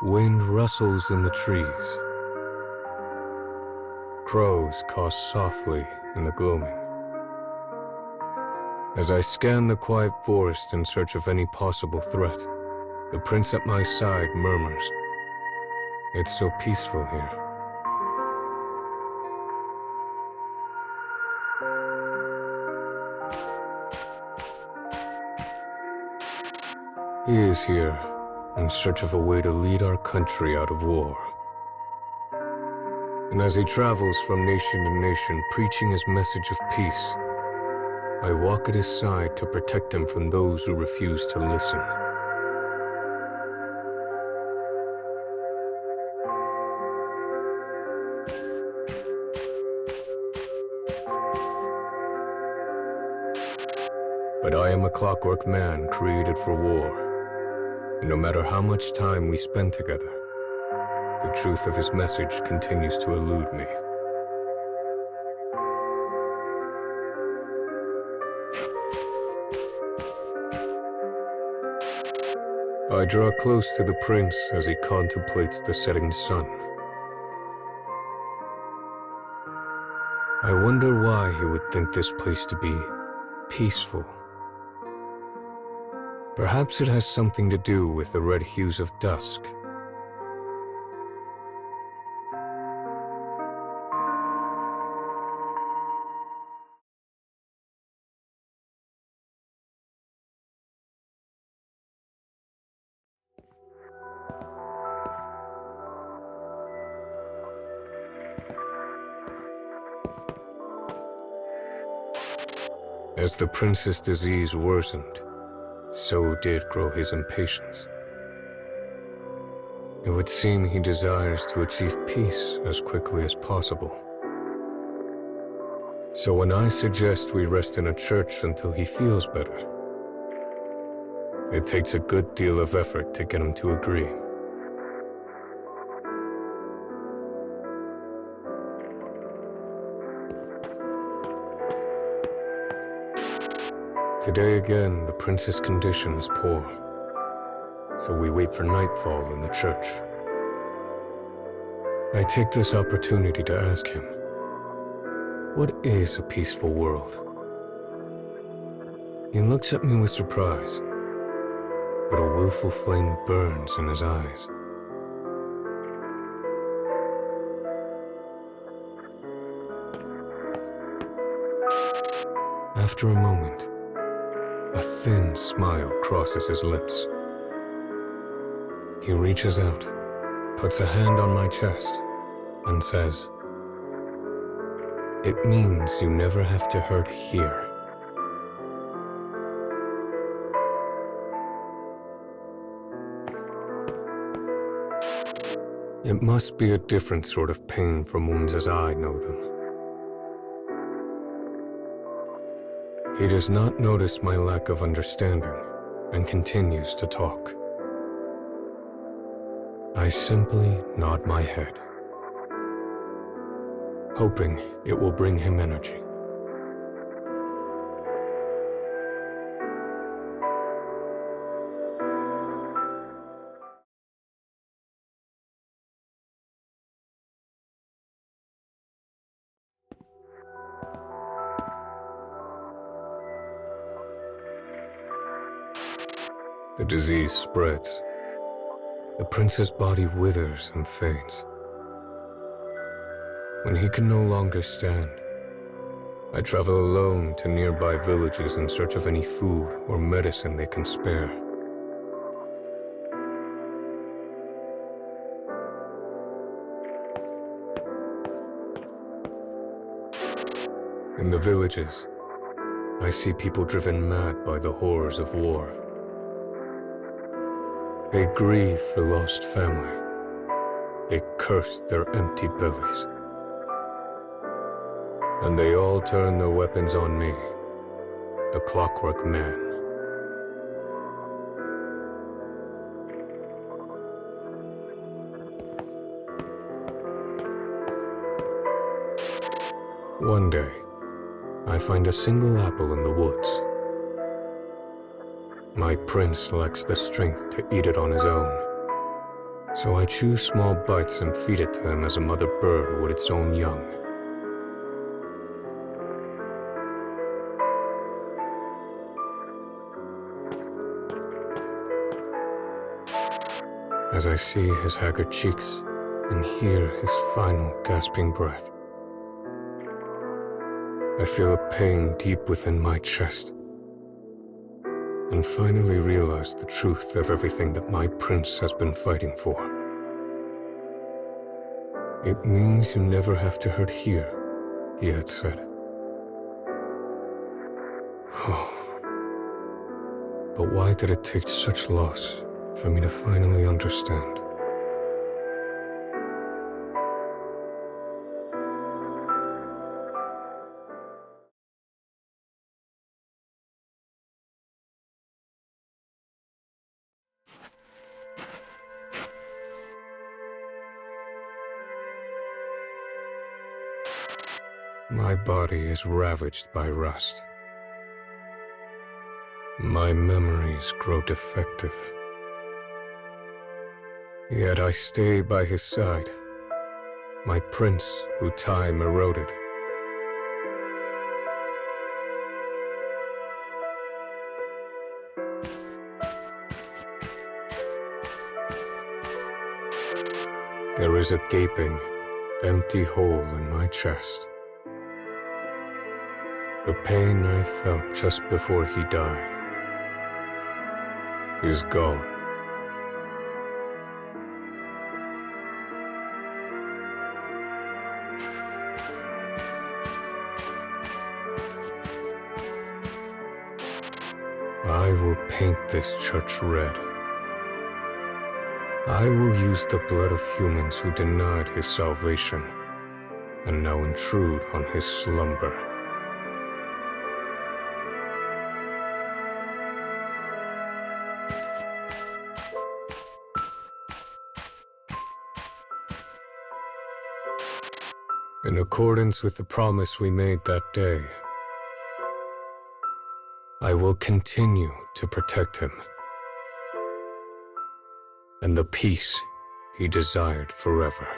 Wind rustles in the trees. Crows caw softly in the gloaming. As I scan the quiet forest in search of any possible threat, the prince at my side murmurs, "It's so peaceful here." He is here in search of a way to lead our country out of war. And as he travels from nation to nation preaching his message of peace, I walk at his side to protect him from those who refuse to listen. But I am a clockwork man created for war, and no matter how much time we spend together, the truth of his message continues to elude me. I draw close to the prince as he contemplates the setting sun. I wonder why he would think this place to be peaceful. Perhaps it has something to do with the red hues of dusk. As the prince's disease worsened, so did grow his impatience. It would seem he desires to achieve peace as quickly as possible. So when I suggest we rest in a church until he feels better, it takes a good deal of effort to get him to agree. Today again, the prince's condition is poor, so we wait for nightfall in the church. I take this opportunity to ask him, what is a peaceful world? He looks at me with surprise, but a willful flame burns in his eyes. After a moment, a thin smile crosses his lips. He reaches out, puts a hand on my chest, and says, "It means you never have to hurt here." It must be a different sort of pain from wounds as I know them. He does not notice my lack of understanding and continues to talk. I simply nod my head, hoping it will bring him energy. The disease spreads. The prince's body withers and fades. When he can no longer stand, I travel alone to nearby villages in search of any food or medicine they can spare. In the villages, I see people driven mad by the horrors of war. They grieve for lost family. They curse their empty bellies. And they all turn their weapons on me, the clockwork man. One day, I find a single apple in the woods. My prince lacks the strength to eat it on his own, So I chew small bites and feed it to him as a mother bird would its own young. As I see his haggard cheeks and hear his final gasping breath, I feel a pain deep within my chest, and finally realize the truth of everything that my prince has been fighting for. It means you never have to hurt here, he had said. Oh. But why did it take such loss for me to finally understand? My body is ravaged by rust. My memories grow defective. Yet I stay by his side, my prince who time eroded. There is a gaping, empty hole in my chest. The pain I felt just before he died is gone. I will paint this church red. I will use the blood of humans who denied his salvation and now intrude on his slumber. In accordance with the promise we made that day, I will continue to protect him and the peace he desired forever.